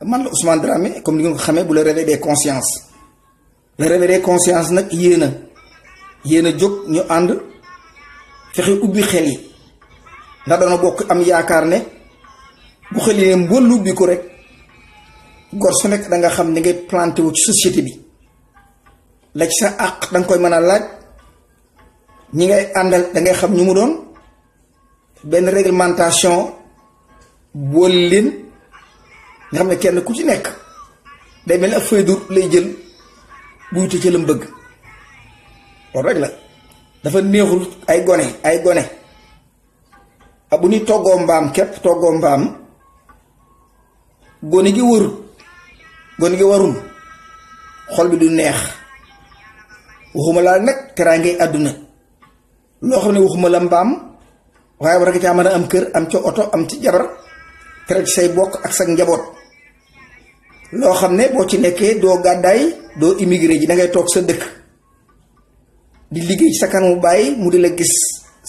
man la Ousmane Dramé comme ni nga ko xamee bu le réveil des consciences le réveil des consciences nag yéen a jóg ñu ànd fexe ubbi xel yi ndax dana bokk am yaakaar ne bu xel yi ne mbël ubbi ko rek gor su nekk da nga xam ni ngay planté wu ci société bi la ci sa àq da nga koy mën a laaj ñi ngay àndal da ngay xam ñu mu doon benn réglementation bool leen nga xam ne kenn ku ci nekk day mel ni ab feuille d'route lay jël bu wute ci lam bëgg loolu rek la dafa neexul ay gone bu ñuy toggoo mbaam képp toggoo mbaam gone gi warul xol bi du neex waxuma laa nag teraangay àdduna loo xam ne waxuma la mbaam waaye war nga caa mën a am kër am ca oto am ci jabar tere ci say bokk ak sa njaboot loo xam ne boo ci nekkee doo gàddaay doo immigré ji da ngay toog sa dëkk di liggéey ci sa kanamu bàyyi mu di la gis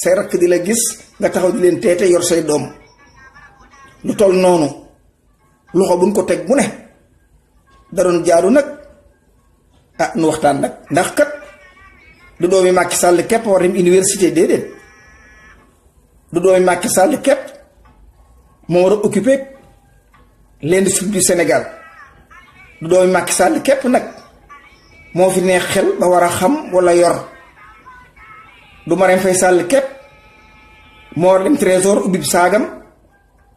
say rakk di la gis nga taxaw di leen teete yor say doom lu toll noonu loxo buñ ko teg bu ne da doon jaaru nag nu waxtaan nag ndax kat du doomi Macky Sall képp war dem université déedéet du doomi Macky Sall képp moo war a occuper l'industrie du Sénégal du doomi Macky Sall képp nag moo fi neex xel ba war a xam walla yor du Marème Faye Sall képp moo war a dem trésor ubbi saagam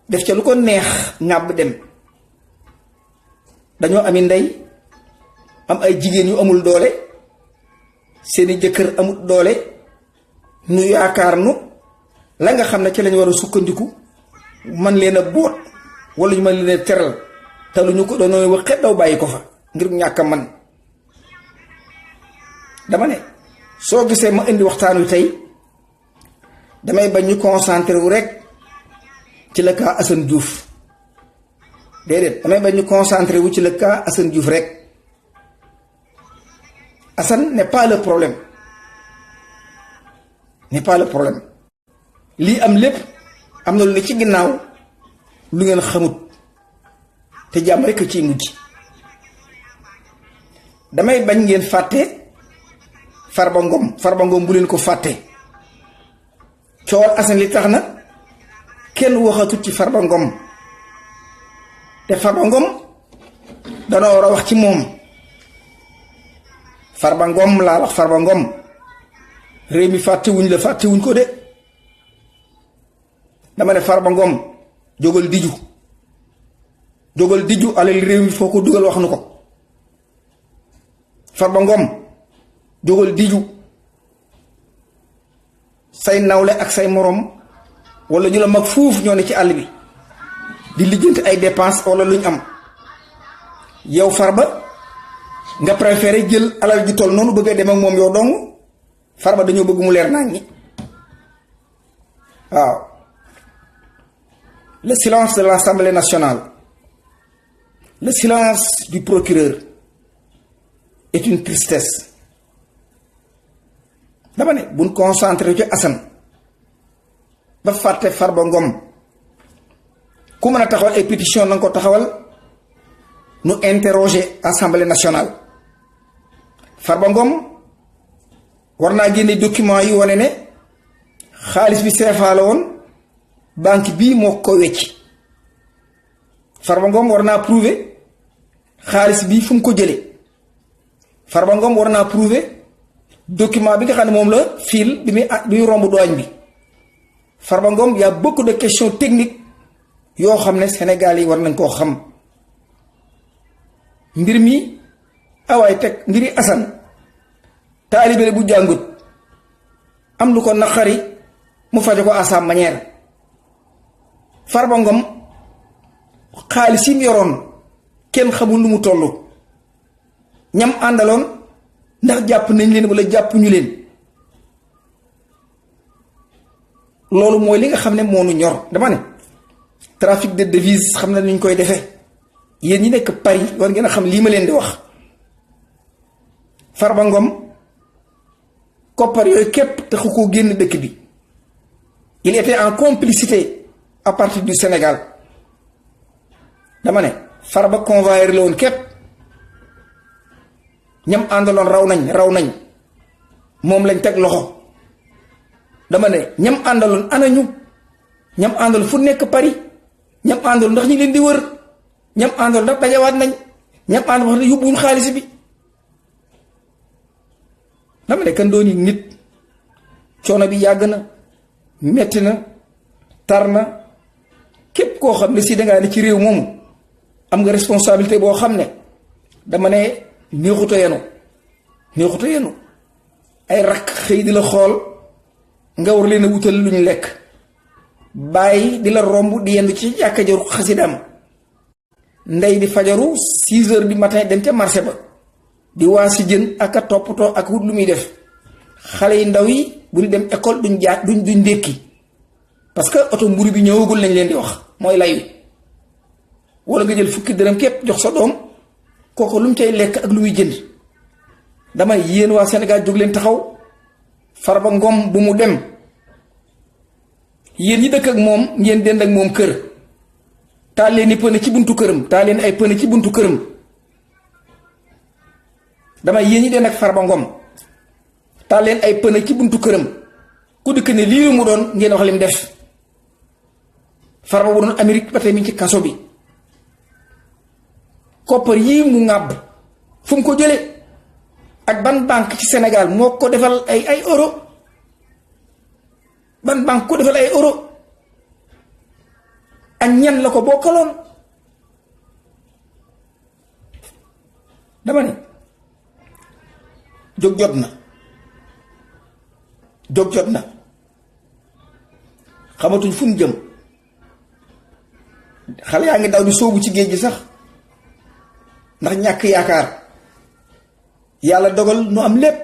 def ca lu ko neex ŋàbb dem dañoo ami ndey am ay jigéen yu amul doole seeni jëkkër amul doole nu yaakaar nu la nga xam ne ci lañ war a sukkandiku man leen a boot wala ñu mën leen a teral te lu ñu ko doon wax xet daw bàyyi ko fa ngir ñàkk a man dama ne soo gisee ma indi waxtaan wi tey damay bañ ñu concentré wu rek ci le cas Assane Diouf déedéet damay bañ ñu concentré wu ci le cas Assane Diouf rek Assane n'est pas le problème lii am lépp am na lu ne ci ginnaaw lu ngeen xamut te jàmm rekk ciy mujj damay bañ ngeen fàtte Farba Ngom bu leen ko fàtte coowal Assane li tax na kenn waxatut ci Farba Ngom te Farba Ngom danoo war a wax ci moom Farba Ngom laa wax Farba Ngom réew mi fàttewuñ ko de dama ne Farba Ngom jógal diju alal réew mi foo ko dugal wax nu ko Farba Ngom jógal diju say nawle ak say morom wala ñu la mag fuuf ñoo ne ci àll bi di lijjanti ay dépense wala luñ am yow Farba nga préféré jël alal ju toll noonu bëgg a dem ak moom yow dong Farba dañoo bëgg mu leer nañ ñi waaw le silence de l'Assemblée nationale le silence du procureur est une tristesse dama ne buñ concentré ci Assane ba fàtte Farba Ngom ku mën a taxawal ay pétition na nga ko taxawal nu interroger Assemblée nationale Farba Ngom war naa génne document yi wane ne xaalis bi CFA la woon banque bii moo ko wecc Farba Ngom war naa prouver xaalis bii fu mu ko jëlee Farba Ngom war naa prouver document bi nga xam ne moom la fil bi muy romb douane bi Farba Ngom y a beaucoup de questions techniques yoo xam ne Sénégal yi war nañ koo xam mbir mi awaay teg mbiri Assane taalibe bu jàngut am lu ko naqari mu faje ko à sa manière Farba Ngom xaalis yi mu yoroon kenn xamul lu mu toll ñam àndaloon ndax jàpp nañ leen wala jàpp ñu leen loolu mooy li nga xam ne moo nu ñor dama ne trafic de devise xam na nuñ koy defee yéen ñi nekk Paris war ngeen a xam lii ma leen di wax Farba Ngom koppar yooyu képp taxu koo génn dëkk bi il était en complicité à partir du Sénégal dama ne Farba convoyeur la woon képp ñam àndaloon raw nañ moom lañ teg loxo dama ne ñam àndaloon anañu ñam àndaloon fu nekk Paris ñam àndaloon ndax ñi leen di wër ñam àndaloon ndax dajawaat nañ ñam àndaloon wax ne yóbbuwuñ xaalis bi dama ne kan doon nit coono bi yàgg na metti na tar na képp koo xam ne si dangaa ne ci réew moomu am nga responsabilité boo xam ne dama ne neexuta yenu ay rakk xëy di la xool nga war leen a wutal lu ñu lekk bàyyi di la romb di yendu ci jàkka jaru xasidam ndey di fajaru 6 heures du matin dem ca marché ba di waa si jën ak a toppatoo ak wut lu muy def xale yi ndaw yi bu ñu dem école duñ ndékki parce que oto mburu bi ñëwagul lañ leen di wax mooy lay wi wala nga jël fukki dërëm képp jox sa doom kooku lu mu cay lekk ak lu muy jënd damay yéen waa Sénégal jóg leen taxaw Farba Ngom bu mu dem yéen ñi dëkk ak moom ngeen dend ak moom kër taal leen i pëne ci buntu këram taal leen ay pëne ci buntu këram damay yéen ñi dend ak Farba Ngom taal leen ay pëne ci buntu këram ku dëkk ne lii mu doon ngeen wax lim def Farba bu doon Amérique ba tey mi ci kaso bi koppar yii mu ŋàbb fu mu ko jële ak ban banque ci Sénégal moo ko defal ay euro ban banque ko defal ay euro ak ñan la ko bokkaloon dama ne jóg jot na xamatuñ fu ñu jëm xale yaa ngi daw di sóobu ci géej gi sax ndax ñàkk yaakaar yàlla dogal nu am lépp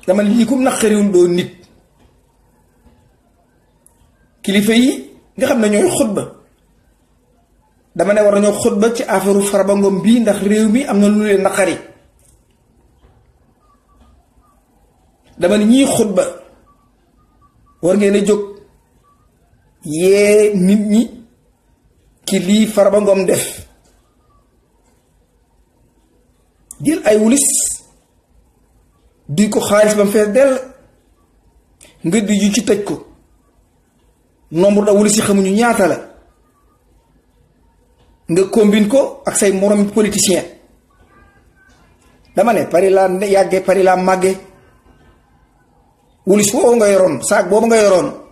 dama ne lii kum naqariwul doo nit kilifa yi nga xam ne ñooy xutba dama ne war nañoo xutba ci affaire Farba Ngom bii ndax réew mi am na lu leen naqari dama ne ñii xutba war ngeen a jóg yee nit ñi ci lii Farba Ngom def jël ay wulis duy ko xaalis ba mu fees dell nga di ju ci tëj ko nombre da wulis yi xamuñu ñaata la nga combine ko ak say moromi politicien dama ne Paris laa yàgge Paris laa màgge wulis boobu nga yoroon saak boobu nga yoroon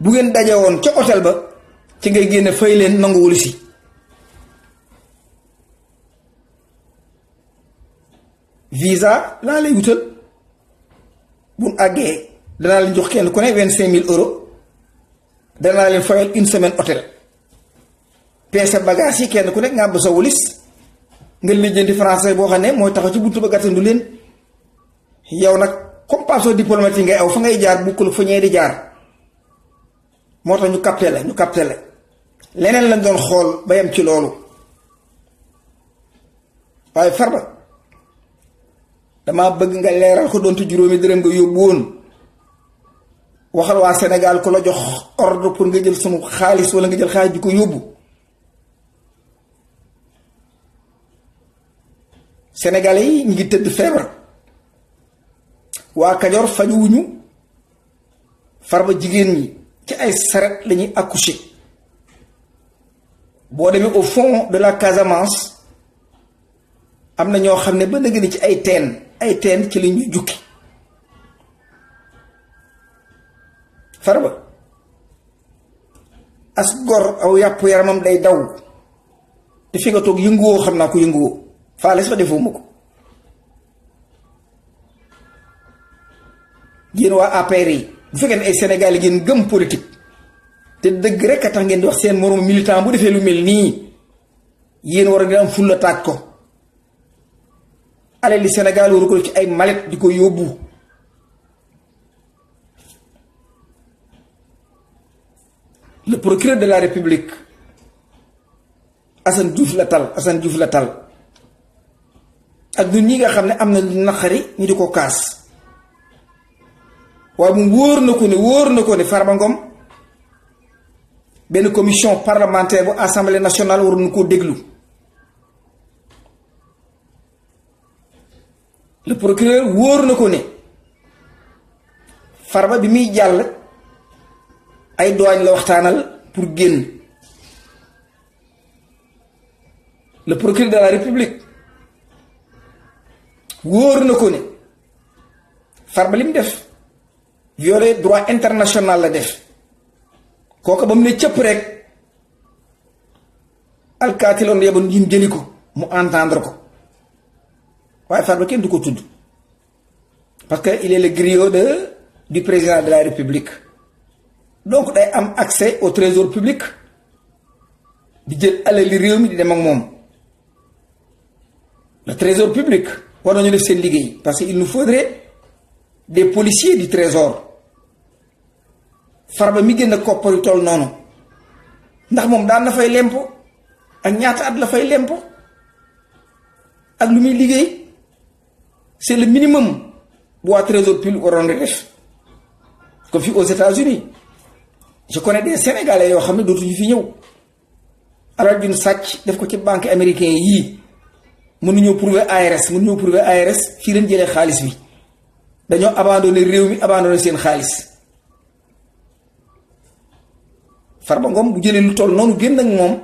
bu ngeen daje woon ca hôtel ba ci ngay génne fay leen nangu wulis yi visa laa lay wutal bu àggee danaa leen jox kenn ku ne 25 000 euros danaa leen fayal une semaine hôtel peese bagage yi kenn ku nekk nga am sa wulis nga lijjanti français boo xam ne mooy taxaw ci buntu ba gàttandu leen yow nag comme passeport diplomatique ngay aw fa ngay jaar bukkul fa ñee di jaar moo tax ñu capté la leneen lañ doon xool ba yem ci loolu waaye Farba dama bëgg nga leeral ko doonte juróomi dërëm nga yóbbu woon waxal waa Sénégal ku la jox ordre pour nga jël sunu xaalis wala nga jël xaalis bi ko yóbbu Sénégalais yi ñu ngi tëdd feebar waa Kajoor fajuwuñu Farba jigéen ñi ci ay saret lañuy accoucher boo demee au fond de la Casamance am na ñoo xam ne ba dëgg ni ci ay teen ci la ñuy jukki Farba as gor aw yàpp yaramam day daw te fi nga toog yënguwoo xam naa ko yënguwoo faale sax defoo ma ko yéen waa APR yi bu fekkee ne ay Sénégal yi ngeen gëm politique te dëgg rek a tax ngeen di wax seen moroom militant bu defee lu mel nii yéen war a ngeen am fulla taaj ko alal li Sénégal waru ko def ci ay malet di ko yóbbu le procureur de la République Assane Diouf la tal ak ñun ñi nga xam ne am na lu naqari ñu di ko kaas waaye mu wóor na ko ne Farba Ngom benn commission parlementaire bu assemblée nationale waroon na koo déglu. Le procureur wóor na ko ne Farba bi muy jàll ay douane la waxtaanal pour génn. Le procureur de la République wóor na ko ne Farba li mu def violer droit international la def. kooku ba mu ne cëpp rek alkaati loon yeboon ñim jëli ko mu entendre ko waaye Farba kenn du ko tudd parce que il est le griot du président de la République. donc day am accès au trésor public di jël alali réew mi di dem ak moom. Le trésor public war nañu def seen liggéey parce que il nous faudrait des policiers du trésor. Farba mi génn koppar yu toll noonu ndax moom daan na fay lempo ak ñaata at la fay lempo ak lu muy liggéey c'est le minimum bu waa trésor public waroon di def. comme fii aux États-Unis je connais des Sénégalais yoo xam ne dootuñu fi ñëw alal juñ sàcc def ko ci banque américain yii mënuñoo prouver ARS fii leen jëlee xaalis bi dañoo abandonné réew mi abandonné seen xaalis. Farba Ngom bu jëlee lu toll noonu génn ak moom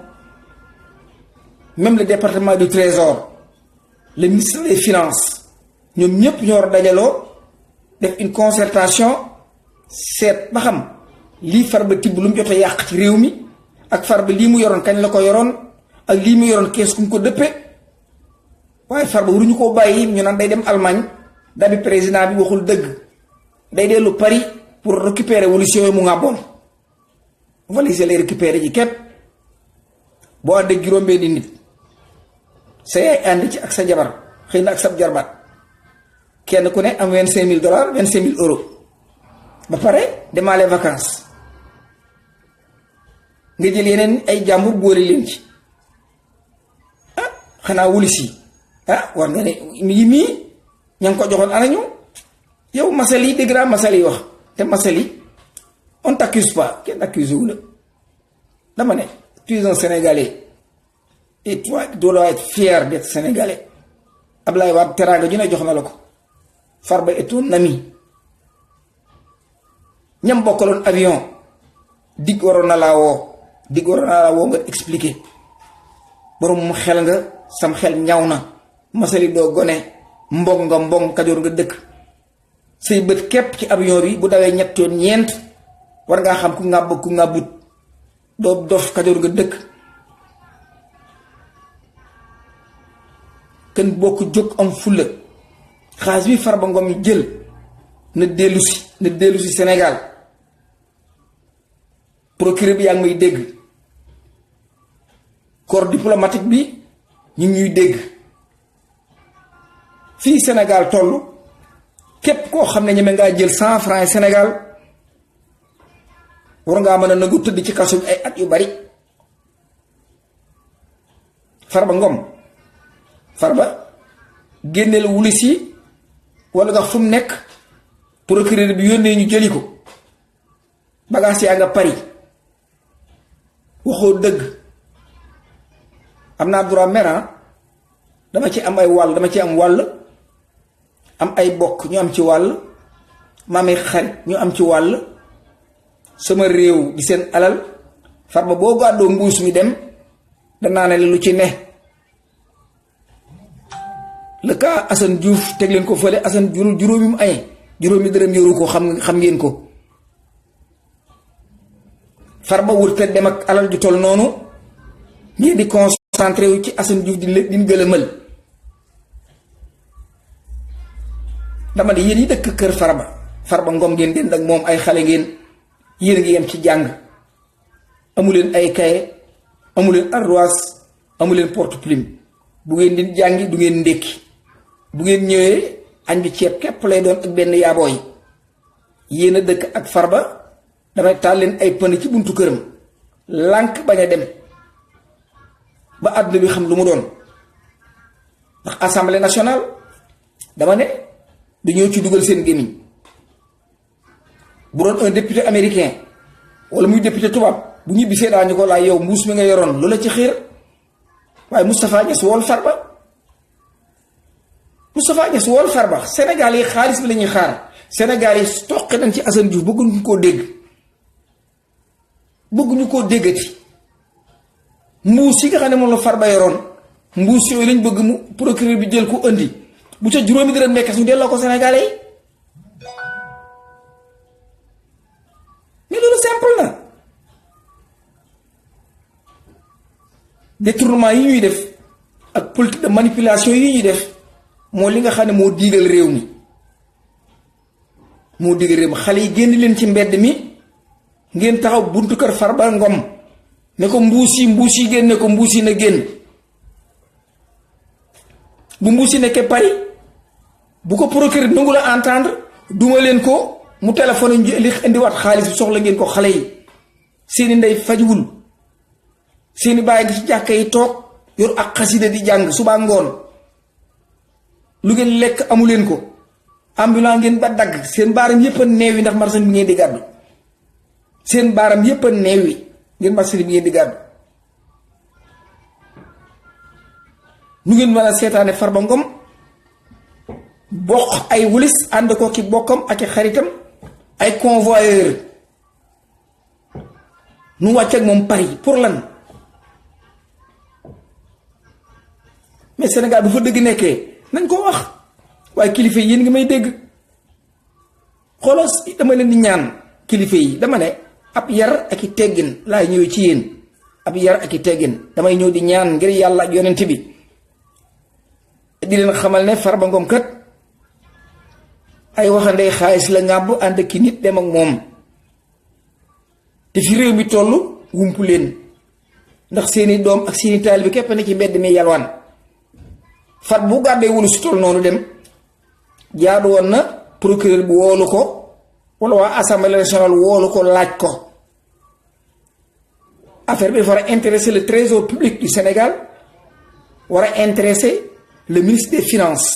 même le département du trésor le ministre des finances ñoom ñëpp ñoo war dajaloo def une concertation seet ba xam lii Farba tibb lu mu jot a yàq ci réew mi ak Farba lii mu yoroon kañ la ko yoroon ak lii mu yoroon kees ku mu ko dëppe waaye Farba waruñu koo bàyyi ñu naan day dem Allemagne dabi président bi waxul dëgg day dellu Paris pour récupérer wolution yi mu ngàbboon valise lay récupérer ji képp boo àndee juróom-benni nit sa yaay ànd ci ak sa jabar xëy na ak sa jarbaat kenn ku ne am $25,000 €25,000 ba pare demaale vacances nga jël yeneen ay jàmbur boole leen ci xanaa wulis yi war nga ne mi ngi mii ña ngi ko joxoon anañu yow masal yi dégg naa masal yi wax te masal yi on t'accuse pas kenn accuse wu la dama ne tu es un Sénégalais et toi tu dois être fier d'être Sénégalais. Ablaye Wade teraanga ju ne jox na la ko Farba est ton ami ñam bokkaloon avion dig waroon na laa woo nga expliquer borom mu xel nga sam xel ñaw na masali doo gone mbong nga mbong Kajoor nga dëkk say bët képp ci avion bi bu dawee ñett yoon ñeent war ngaa xam ku ngàbb ku ngàbbut doo dof Kajoor nga dëkk kenn bokk jóg am fulla xaalis bi Farba Ngom jël na dellu si Sénégal procureur bi yaa ngi may dégg corps diplomatique bi ñu ngi ñuy dégg fii Sénégal toll képp koo xam ne ñeme ngaa jël $100 Sénégal war ngaa mën a nangu tëdd ci kaso bi ay at yu bari. Farba Ngom génneel wulis yi wala nga fu mu nekk procureur bi yónnee ñu jëli ko bagaas yaa nga Paris waxoo dëgg am naa droit mer dama ci am ay wàll dama ci am wàll am ay bokk ñu am ci wàll ma amee xarit ñu am ci wàll sama réew di seen alal Farba boo gàddoo mbuus mi dem danaa ne lu ci ne. Le cas Assane Diouf teg leen ko fële Assane juróomi mu añee juróomi dërëm yoru ko xam ngeen ko Farba wut te dem ak alal ju toll noonu ngeen di concentré wu ci Assane Diouf di gëlëmal dama ne yéen yi dëkk kër Farba Ngom ngeen dend ak moom ay xale ngeen yéen ngi yem ci jàng amuleen ay kaye amuleen ardoise amuleen porte plume bu ngeen di jàngi du ngeen ndékki bu ngeen ñëwee añ bi ceeb képp lay doon ak benn yaaboo yi yéen a dëkk ak Farba damay taal leen ay pënd ci buntu këram lànk bañ a dem ba àdduna bi xam lu mu doon ndax assemblée nationale dama ne dañoo ci dugal seen gémmiñ bu doon un député américain wala muy député tubaab bu ñibbisee daañu ko laaj yow mbuus mi nga yoroon lu la ci xiir waaye Moustapha Niasse wool Farba Moustapha Niasse wool Farba Sénégal yi xaalis bi la ñuy xaar Sénégal yi toqi nañ ci Assane Diouf bëgguñu koo dégg bëgguñu koo déggati mbuus yi nga xam ne moom la Farba yoroon mbuus yooyu lañ bëgg mu procureur bi jël ko indi bu ca juróomi dërëm nekk ñu delloo ko Sénégalais yi mais loolu simple na détournement yi ñuy def ak politique de manipulation yi ñuy def moo li nga xam ne moo diigal réew mi xale yi génn leen ci mbedd mi ngeen taxaw buntu kër Farba Ngom ne ko mbuus yi génne ko mbuus yi na génn bu mbuus yi nekkee Paris bu ko procureur nangu la entendre duma leen ko mu téléphone li indiwaat xaalis bi soxla ngeen ko xale yi seeni ndey fajuwul seeni bàyyi ngi ci jàkka yi toog yor ak xasida di jàng suba ngoon lu ngeen lekk amu leen ko ambulance ngeen ba dagg seen baaram yépp a neew yi ndax marchandise bi ngeen di gàddu seen baaram yépp a neew yi ngeen marchandise bi ngeen di gàddu nu ngeen mën a seetaane Farba Ngom bokk ay wulis ànd ko ki bokkam ak i xaritam ay convoyeur nu wàcc ak moom Paris pour lan mais Sénégal bu fa dëgg nekkee nañ ko wax waaye kilifa yi yéen ngi may dégg xolos dama leen di ñaan kilifa yi dama ne ab yar ak i teggin laay ñëwee ci yéen ab yar ak i teggin damay ñëw di ñaan ngir yàlla ak yonent bi di leen xamal ne Farba Ngom kat ay waxandey xaalis la ngàbb ànd ki nit dem ak moom te fi réew mi toll wumpu leen ndax seeni doom ak seeni taalibe képp ne ci mbedd mi yalwaan fat bu gàddee wulu si toll noonu dem jaadu woon na procureur bi woolu ko wala waa assemblée nationale woolu ko laaj ko affaire bi dafa war a intéresser le trésor public du Sénégal war a intéresser le ministre des finances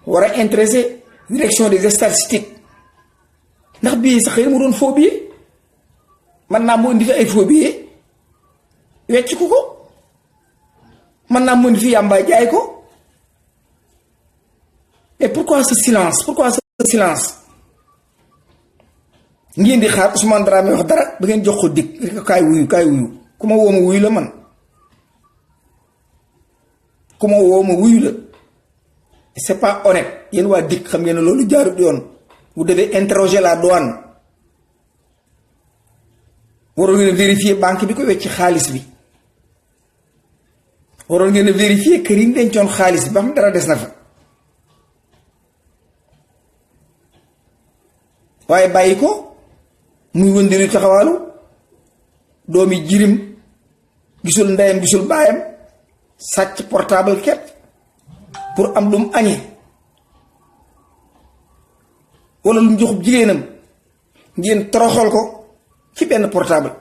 war a intéresser direction des statistiques ndax bii sax xëy mu doon faux billet man naa mu indi fi ay faux billet wecc ko man naa mu indi fi yàmbaay jaay ko et pourquoi ce silence ngeen di xaar Ousmane Dramé wax dara ba ngeen jox ko dig rek kaay wuyu ku ma woo ma wuyu la man ku ma woo ma wuyu la c'est pas honnête yéen waa DIC xam ngeen ne loolu jaarut yoon vous devez interroger la douane waroon ngeen a vérifier banque bi ko wecc xaalis bi waroon ngeen a vérifier kër yi dencoon xaalis bi ba xam dara des na fa waaye bàyyi ko muy wëndilu taxawaalu doomi jirim gisul ndeyam gisul baayam sàcc portable képp pour am lu mu añee wala lu mu joxub jigéenam ngeen toroxal ko ci benn portable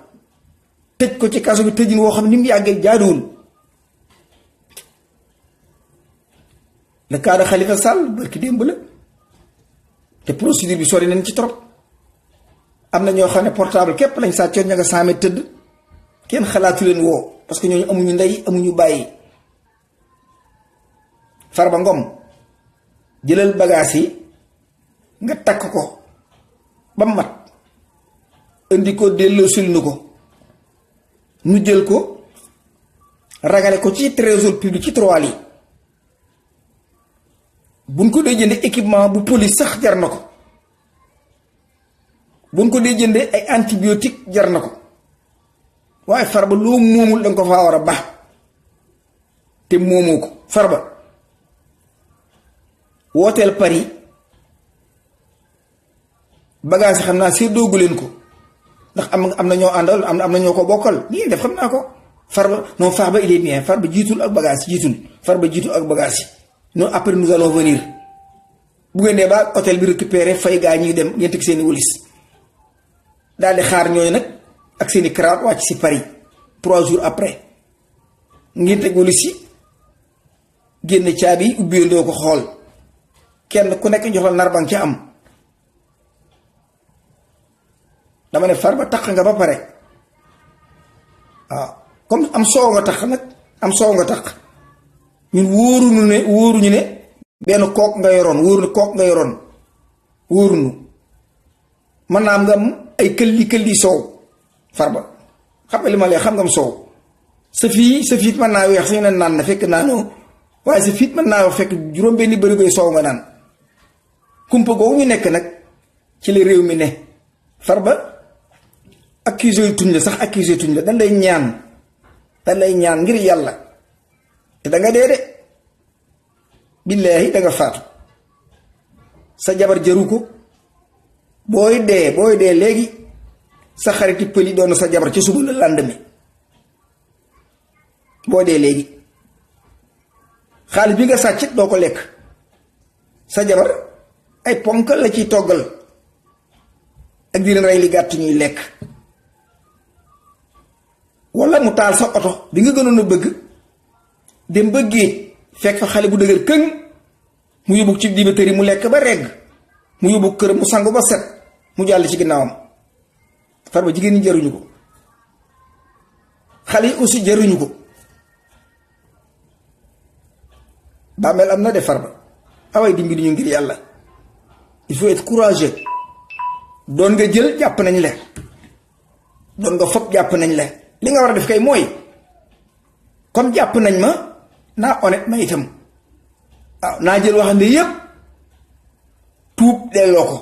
tëj ko ci kaso bi tëjin woo xam ni mu yàggee jaaduwul le cas de Khalifa Sall barki démb la te procédure bi sori nañ ci trop am na ñoo xam ne portable képp lañ sàccoon ña nga 100 mètres tëdd kenn xalaatu leen woo parce que ñooñu amuñu ndey amuñu bàyyi. Farba Ngom jëlal bagaas yi nga takk ko ba mat indi ko delloo sul nu ko nu jël ko ragale ko ci trésor public ci tiroir yi buñ ko dee jënde équipement bu police sax jar na ko buñ ko dee jënde ay antibiotique jar na ko waaye Farba loo moomul danga ko faa war a baax te moomoo ko Farba wooteel Paris bagage yi xam naa séddoogu leen ko ndax am na ñoo àndal am na ñoo ko bokkal lii def xam naa ko Farba non Farba il est bien Farba jiitul ak bagage Farba jiitul ak bagage yi non après nous allons venir bu ngeen dee ba hôtel bi récupéré fay gaa ñuy dem ngeen teg seeni wëlis daal di xaar ñooñu nag ak seeni cravate wàcc si Paris 3 jours après ngeen teg wëlis yi génn caabi yi ubbeendoo ko xool kenn ku nekk jox la nar ba nga ca am dama ne Farba tax nga ba pare waaw comme am soow nga tax nag am soow nga tax ñun wóoruñu ne benn kook nga yoroon wóoruñu mën naa am nga am ay këlli soow Farba xam nga li ma lay xam nga am soow sa fiit mën naa weex suñu ne naan na fekk naanoo waaye sa fiit mën naa wax fekk juróom benni bëri soow nga naan kumpa googu ñu nekk nag ci la réew mi ne Farba accusé tuñ la sax accusé tuñ la dañ lay ñaan ngir yàlla te da nga dee de billaahi da nga faatu sa jabar jëru ko booy dee léegi sa xariti pëli doon sa jabar ci suba la lendemain boo dee léegi xaalis bi nga sàcc doo ko lekk sa jabar ay ponkal la ciy toggal ak di leen rey li gàtt ñuy lekk walla mu taal sa oto bi nga gënoon a bëgg dem ba géej fekk fa xale bu dëgër këŋ mu yóbbu ci dibitëri mu lekk ba regg mu yóbbu kër mu sangu ba set mu jàll ci ginnaawam Farba jigéen ñi jaruñu ko xale yi aussi jaruñu ko bàmmeel am na de Farba away dimbali ñu ngir yàlla il faut être courageux doon nga jël jàpp nañ la doon nga fopp jàpp nañ la li nga war a def kay mooy comme jàpp nañ ma naa honnête ma itam waaw naa jël waxande yépp tuub delloo ko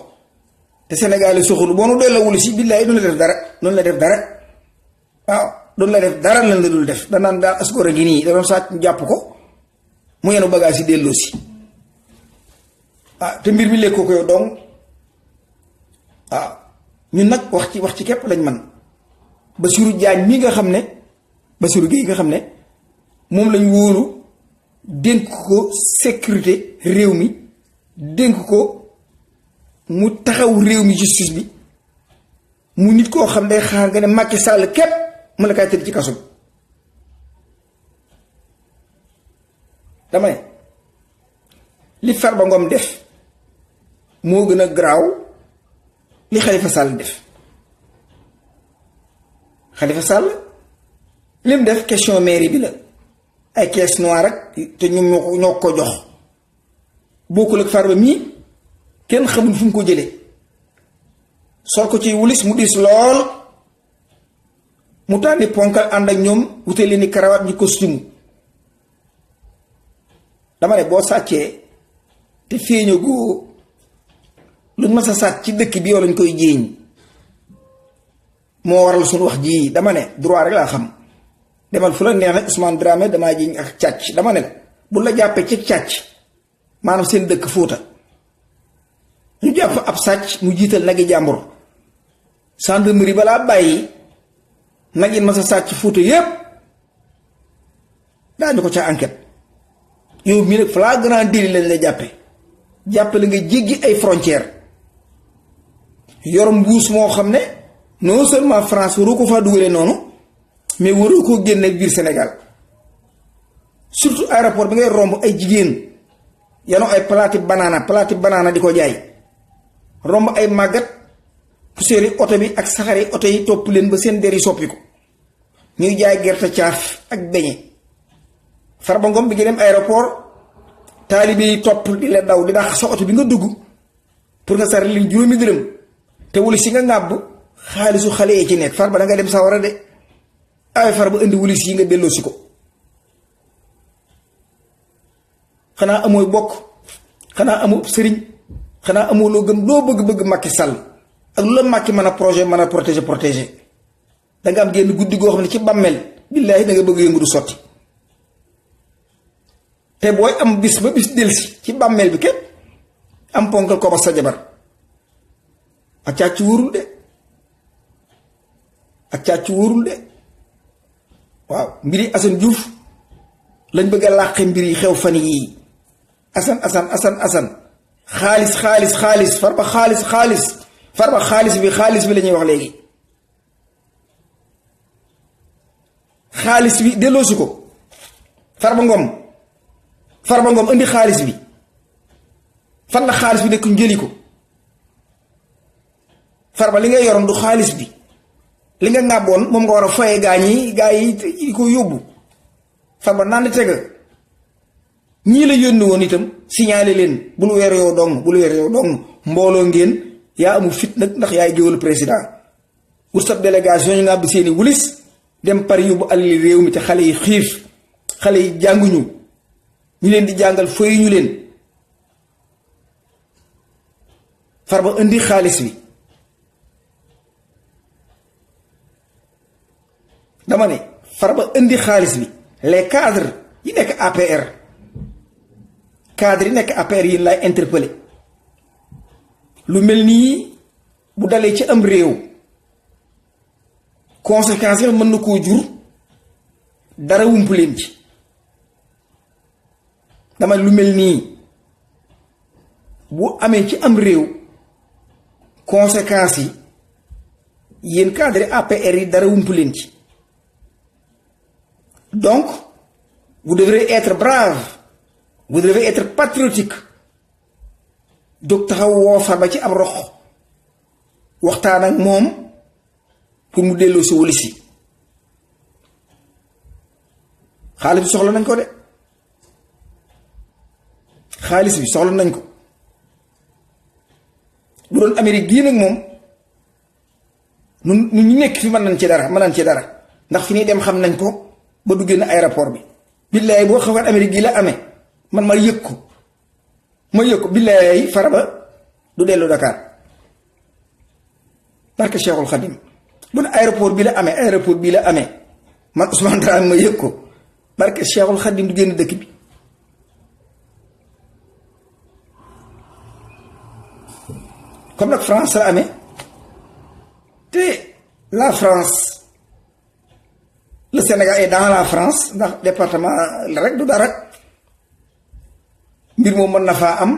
te Sénégal yi soxulu boo nu delloo wul si billaay doon la def dara waaw doon la def dara lan la dul def danaan daal asgor a ngi nii da doon sàcc jàpp ko mu yenu bagage yi delloo si te mbir mi lekkoo ko yow donc waaw ñun nag wax ci képp lañ man Bassirou Diagne mi nga xam ne Bassirou Guèye nga xam ne moom lañ wóolu dénk ko sécurité réew mi dénk ko mu taxaw réew mi justice bi mu nit koo xam day xaar nga ne Macky Sall képp mu la kay tëdd ci kaso bi dama ne li Farba Ngom def moo gën a garaaw li Khalifa Sall def Khalifa Sall lim def question mairie bi la ay caisse noire rek te ñoo ko jox bokkul ak Farba mii kenn xamul fu mu ko jëlee sol ko ci wulis mu diis lool mu tànni ponkal ànd ak ñoom wute leen ni karawaat ñi costume dama ne boo sàccee te feeñoo goo luñ ma sa sàcc ci dëkk bi yow lañ koy jéeñ moo waral suñu wax ji dama ne droit rek laa xam demal fu la neex nag Ousmane Dramé damaa jiñ ak càcc dama ne la bu la jàppee ci càcc maanaam seen dëkk Fuuta ñu jàpp ab sàcc mu jiital nagi jàmbur gendarmerie balaa bàyyi nag yi ma sa sàcc Fuuta yépp daañu ko ca enquête yow mii nag flagrant délit lañ la jàppe la nga jéggi ay frontières yor mbuus moo xam ne non seulement France waroo ko faa dugalee noonu mais waroo koo génne biir Sénégal surtout aéroport bi ngay romb ay jigéen yanoo ay palaati banaana di ko jaay romb ay màggat poussière oto bi ak saxari oto yi topp leen ba seen der yi soppi ko ñuy jaay gerte caaf ak beñe Farba Ngom bi ngi dem aéroport taalibe yi topp di la daw di dax sa oto bi nga dugg pour nga sar leen juróomi dërëm te wuli si nga ŋàbb xaalisu xale yi ci nekk Farba da nga dem sawara de ay Farba indi wulis yi nga delloo si ko xanaa amooy bokk xanaa amoo sëriñ xanaa amoo loo gëm loo bëgg-bëgg Macky Sall ak lu la Macky mën a projet mën a protéger da nga am génn guddi goo xam ne ci bàmmeel billaahi da nga bëgg yëngu du sotti te booy am bis ba bis delsi ci bàmmeel bi képp am ponkal ko ba sa jabar ak càcc wóorul de waaw mbiri Assane Diouf lañ bëgg a làqe mbir yi xew fan yii Assane xaalis Farba xaalis bi la ñuy wax léegi xaalis bi delloosi ko Farba Ngom indi xaalis bi fan la xaalis bi nekk njëli ko Farba li nga yoroon du xaalis bi li nga ŋàbboon moom nga war a foye gaa yi ko yóbbu. Farba naan tega ñii la yónni woon itam signalé leen bul weer yow dong mbooloo ngeen yaa amul fit nag ndax yaay géwélu président wut sab délégation ñu ngàbb seeni wulis dem Paris yóbbu alali réew mi te xale yi xiif xale yi jànguñu ñu leen di jàngal foy ñu leen. Farba indi xaalis bi dama ne Farba indi xaalis bi les cadres yi nekk APR yi lay interpellé lu mel nii bu dalee ci am réew conséquences yi mën na koo jur dara wumpu leen ci. dama lu mel nii bu amee ci am réew conséquences yi yéen cadre APR yi dara wumpu leen ci. Donc vous devrez être brave, vous devez être patriotique. jóg taxaw woo Farba ci ab rox waxtaan ak moom pour mu delloo si wëlis yi. xaalis bi soxla nañ ko de xaalis bi soxla nañ ko bu doon Amérique gii nag moom nun ñu nekk fi mën nañ ci dara ndax fi ñuy dem xam nañ ko ba du génn aéroport bi. billaay boo xamoon Amérique gii la amee man ma yëg ko billaay Farba du dellu Dakar barke Cheikhul Khadim bu ne aéroport bii la amee man Ousmane Dramé ma yëg ko barke Cheikhul Khadim du génn dëkk bi. comme nag France la amee te la France le Sénégal est dans la France ndax département la rek du dara mbir moom mën na faa am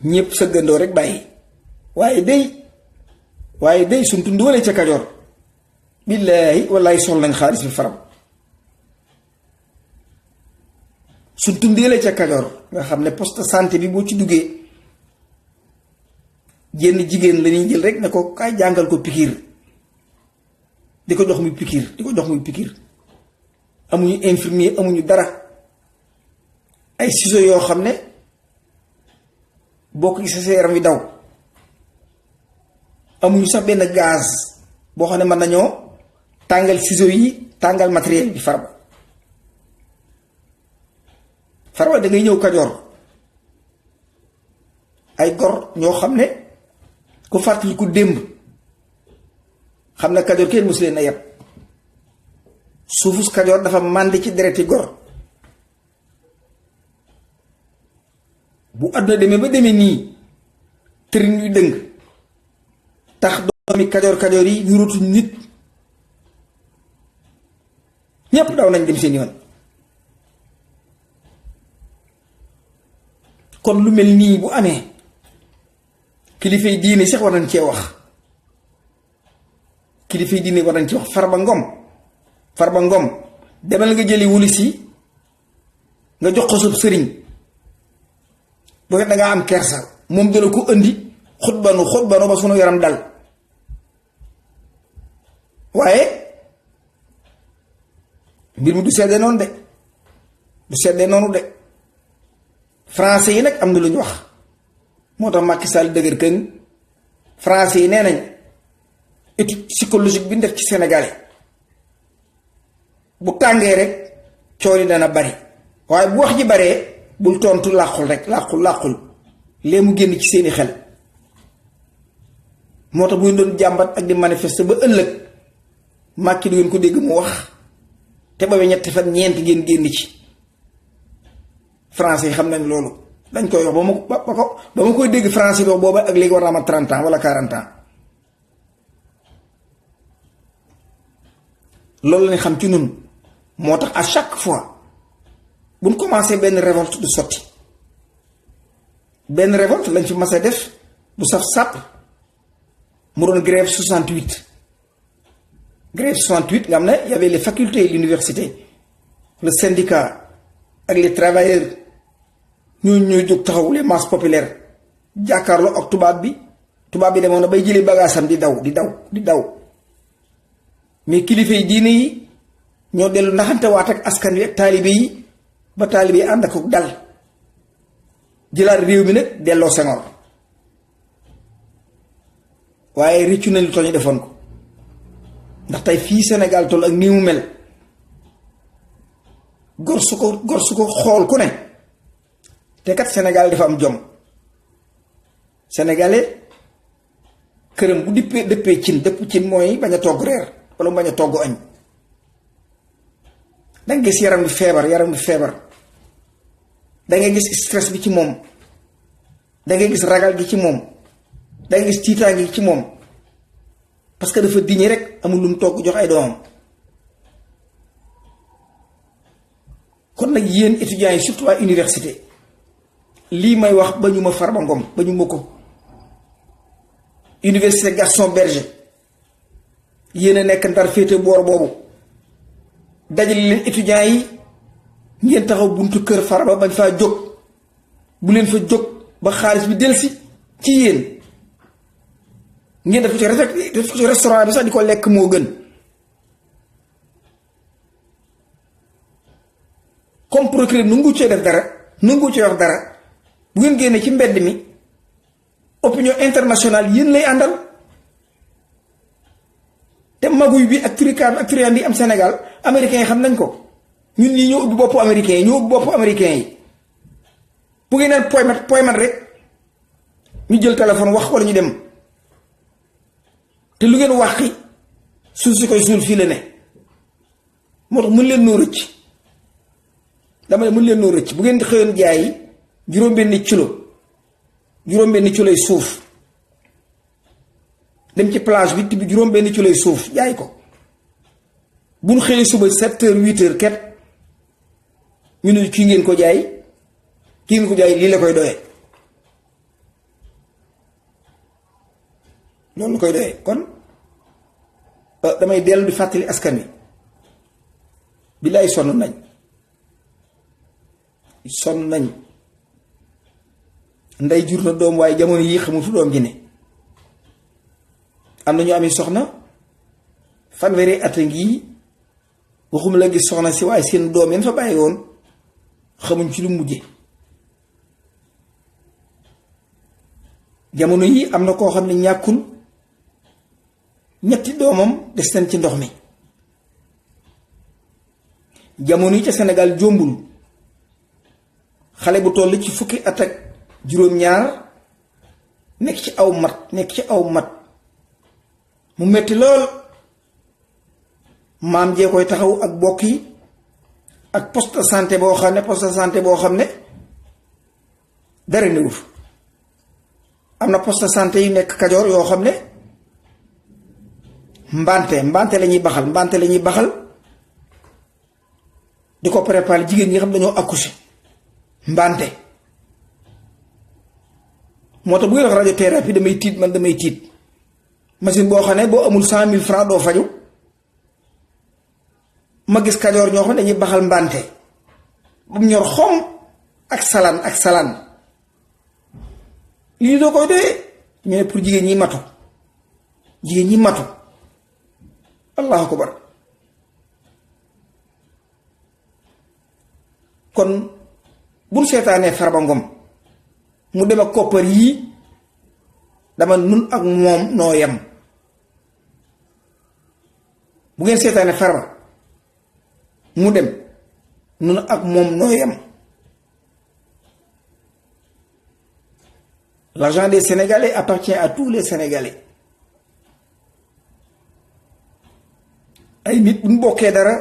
ñëpp sëggandoo rek bàyyi waaye day suñ tunduwalee ca Kajoor billaahi wallaahi soxla nañ xaalis bi Farba suñ tunduwalee ca Kajoor nga xam ne poste santé bi boo ci duggee jenn jigéen la ñuy jël rek ne ko kaay jàngal ko pikiir di ko jox muy pikiir amuñu infirmier amuñu dara ay ciseaux yoo xam ne boo ko gisee sa yaram wi daw amuñu sax benn gaz boo xam ne mën nañoo tàngal ciseaux yi tàngal matériel bi Farba da ngay ñëw Kajoor ay gor ñoo xam ne ku fàttali ku démb xam na Kajoor kenn mosu leen a yeb suufus Kajoor dafa màndi ci dereti gor bu àdduna demee ba demee nii tërin yu dëng tax doomi Kajoor yi yurutuñ nit ñépp daw nañ dem seen yoon. kon lu mel nii bu amee kilifay diine sax war nañ cee wax Farba Ngom demal nga jëli wulis yi nga jox ko sab sëriñ boo da ngaa am kersa moom dala ko indi xutbanu ba sunu yaram dal waaye mbir mi du seddee noonu de français yi nag am na lu ñu wax moo tax Macky Sall dëgër këng français yi nee nañ étude psychologique bi ñu def ci Sénégalais bu tàngee rek coow li dana bari waaye bu wax ji baree bul tontu làqul lee mu génn ci seeni xel moo tax bu ñu doon jàmbat ak di manifester ba ëllëg Macky du ngeen ko dégg mu wax te ba ñetti fan ñeent ngeen génn ci français yi xam nañ loolu dañ koy wax ba ma koy dégg français bi booba ak léegi war naa ma 30 ans wala 40 ans loolu lañ xam ci nun moo tax à chaque fois buñ commencé benn révolte du sotti benn révolte lañ fi mas a def bu saf sàpp mu doon grève 68 nga xam ne y avait les facultés l'université le syndicat ak les travailleurs ñooñu ñooy jóg taxaw les masses populaires jàkkaarloo ak tubaab bi tubaab bi demoon na bay jëli bagaasam di daw di daw di daw mais kilifa yi diine yi ñoo dellu naxante waat ak askan wi ak taalibe yi ba taalibe yi ànd ak dal jëlaat réew mi nag delloo Senghor waaye rëccu nañ lu toll ñu defoon ko ndax tey fii Sénégal toll ak nii mu mel gor su ko xool ku ne te kat Sénégal dafa am jom sénégalais këram bu dëppee cin dëpp cin mooy bañ a togg reer wala mu bañ a togg añ danga gis yaram bi feebar dangay gis stress bi ci moom dangay gis ragal gi ci moom dangay gis tiitaange gi ci moom parce que dafa diñe rek amul lu mu togg jox ay doomam. kon nag yéen étudiants yi surtout waa université lii may wax ba ñu ma Farba Ngom ba ñu ma ko université Gaston Berger yéen a nekk Ndar féete boor boobu dajale leen étudiants yi ngeen taxaw buntu kër Farba bañ faa jóg bu leen fa jóg ba xaalis bi delsi ci yéen ngeen def ko ci restaurant bi sax di ko lekk moo gën. comme procureur nangu cee def dara nangu cee wax dara bu ngeen génnee ci mbedd mi opinion internationale yéen lay àndal te maguy bi ak tricard ak triand yi am Sénégal américains yi xam nañ ko ñun ñii ñoo ubbi boppu américains yi bu ngeen naan poymat rek ñu jël téléphone wax wala ñu dem te lu ngeen waxi suuf si koy suul fii la ne moo tax mën leen noo rëcc. dama ne mën leen noo rëcc bu ngeen di xëyoon jaay juróom-benni kiloy suuf dem ci plage bi tibb juróom-benni kiloy suuf jaay ko bu ñu xëyee suba 7 heures 8 heures ket ñu ne kii ngeen ko jaay lii la koy doyee loolu la koy doyee kon damay dellu di fàttali askan wi billaay sonn nañ ndey jur na doom waaye jamono yii xamul fu doom ji ne am na ñu ami soxna fanweeri at a ngi waxuma la gis soxna si waaye seen doom yeen fa bàyyi woon xamuñ ci lu mujje jamono yi am na koo xam ne ñàkkul ñetti doomam des nañ ci ndox mi jamono yi ca Sénégal jombul xale bu toll ci fukki at ak juróom-ñaar nekk ci aw mat mu metti lool maam jee koy taxaw ak bokk yi ak poste de santé boo xam ne dara néew fa am na poste de santé yu nekk Kajoor yoo xam ne mbante la ñuy baxal di ko préparer jigéen ñi xam dañoo accoucher mbante moo tax bu ngeen wax radiothérapie damay tiit machine boo xam ne boo amul 100 000 francs doo faju ma gis Kajoor ñoo xam ne dañuy baxal mbante bu mu ñor xom ak salaan lii doo koy doyee ñu ne pour jigéen ñi matu allahu akbar kon bu seetaanee Farba Ngom mu dem ak koppar yii dama nun ak moom noo yem bu ngeen seetaanee Farba mu dem nun ak moom noo yem l'argent des Sénégalais appartient à tous les Sénégalais ay nit bu ñu bokkee dara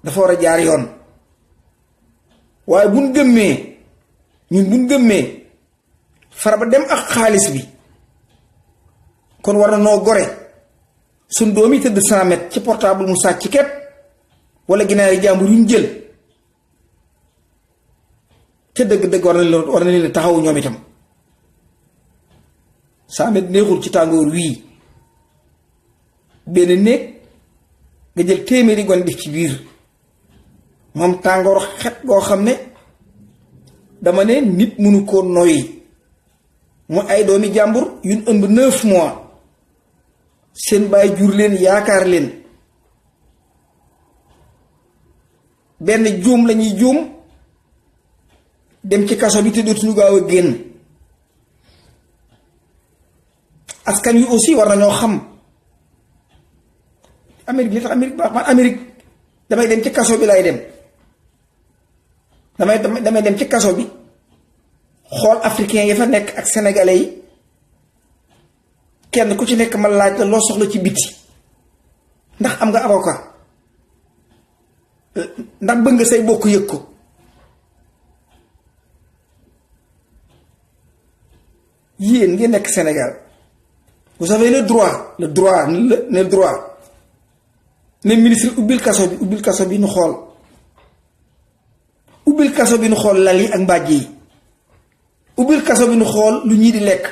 dafa war a jaar yoon waaye bu ñu gëmmee Farba dem ak xaalis bi kon war na noo gore suñ doom yi tëdd 100 mètres ci portable mu sàcc kepp wala ginaar yi jàmbur yu ñu jël ca dëgg-dëgg war na leen taxawu ñoom itam 100 mètres neexul ci tàngoor wii benn néeg nga jël téeméeri gone def ci biir moom tàngoor xet goo xam ne dama ne nit mënu koo noyyi mooy ay doomi jàmbur yuñ ëmb 9 mois seen baay jur leen yaakaar leen benn juum lañuy juum dem ci kaso bi te dootuñu gaaw a génn. askan wi aussi war nañoo xam Amérique li tax Amérique baax man Amérique damay dem ci kaso bi lay dem damay dem ci kaso bi xool africain yi fa nekk ak sénégalais yi kenn ku ci nekk ma laaj la loo soxla ci biti ndax am nga avocat ndax bëgg nga say bokk yëg ko yéen ngeen nekk Sénégal vous avez le droit ne ministre ubbil kaso bi nu xool ubbil kaso bi nu xool lal yi ak mbàjj yi ubbil kaso bi nu xool lu ñii di lekk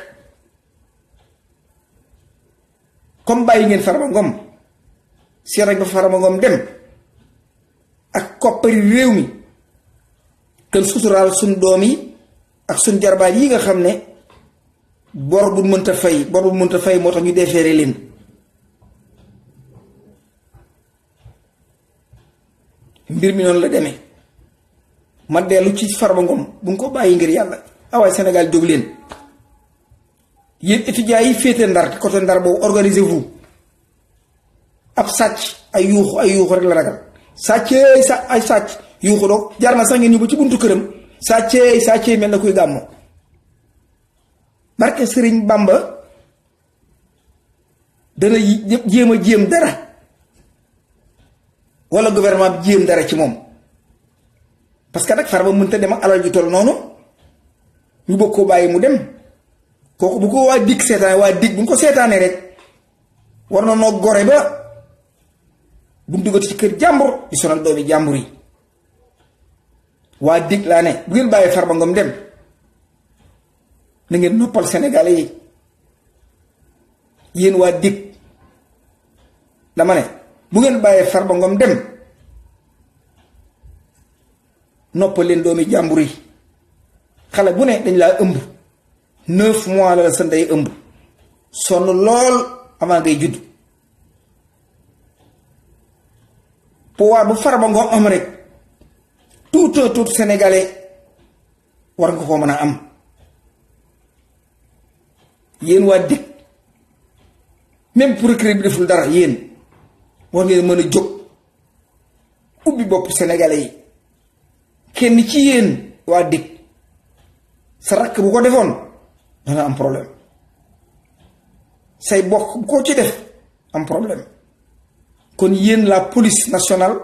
comme bàyyi ngeen Farba Ngom seet rek ba Farba Ngom dem ak koppari réew mi kën suturaal suñ doom yi ak suñ jarbaat yi nga xam ne bor bu mënta fay moo tax ñu defeere leen mbir mi noonu la demee ma dellu ci Farba Ngom bu nga ko bàyyi ngir yàlla awaay Sénégal jóg leen yéen étudiants yi féete Ndar côté Ndar boobu organisez-vous ab sàcc ay yuuxu rek la ragal sàcc yuuxu doog jar na sax ngeen ñu ba ci buntu këram sàccee mel na kuy gàmmo barke Sëriñ Bamba dana jéem dara wala gouvernement bi jéem dara ci moom parce que nag Farba mënta dem ak alal ju toll noonu ñu bëgg koo bàyyi mu dem kooku bu ko waa dig seetaane waa dig bu ñu ko seetaanee rek war na noo gore ba bu mu duggati ci kër jàmbur di sonal doomi jàmbur yi waa dig laa ne bu ngeen bàyyi Farba Ngom dem na ngeen noppal Sénégalais yi yéen waa dig dama ne bu ngeen bàyyee Farba Ngom dem noppal leen doomi jàmbur yi xale bu ne dañ laa ëmb 9 mois la sa ndey ëmb sonn lool avant ngay judd pouvoir bu Farba Ngom am rek tout sénégalais war nga ko mën a am yéen waa dig même procureur bi deful dara yéen war ngeen mën a jóg ubbi bopp sénégalais yi kenn ci yéen waa dig sa rakk bu ko defoon danga am problème say bokk bu ko ci def am problème kon yéen la police nationale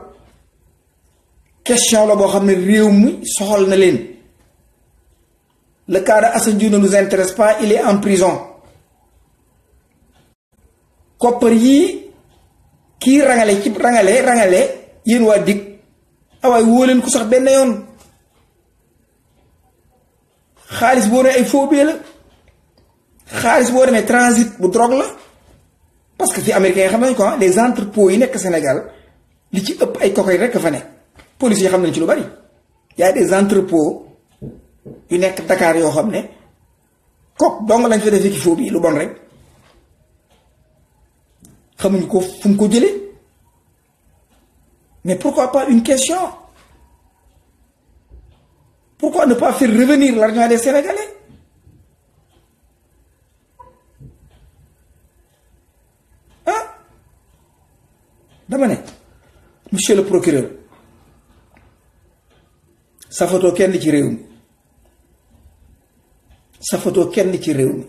question la boo xam ne réew mi soxal na leen le cas de Assane Diouf ne nous intéresse pas, il est en prison koppar yii kii rangale ci rangale yéen waa dig awaay woo leen ko sax benn yoon xaalis boo ne ay phobie la xaalis boo demee transit bu drogue la parce que fi américains yi xam nañ ko les entrepôts yi nekk Sénégal li ci ëpp ay cocaïne rekk fa ne police yi xam nañ ci lu bari y a des entrepôts yu nekk Dakar yoo xam ne kok dong lañ fa defee ki phobie lu bon rek xamuñ ko fu mu ko jëlee mais pourquoi pas une question pourquoi ne pas faire revenir l'argent des Sénégalais dama ne monsieur le procureur safatoo kenn ci réew mi safatoo kenn ci réew mi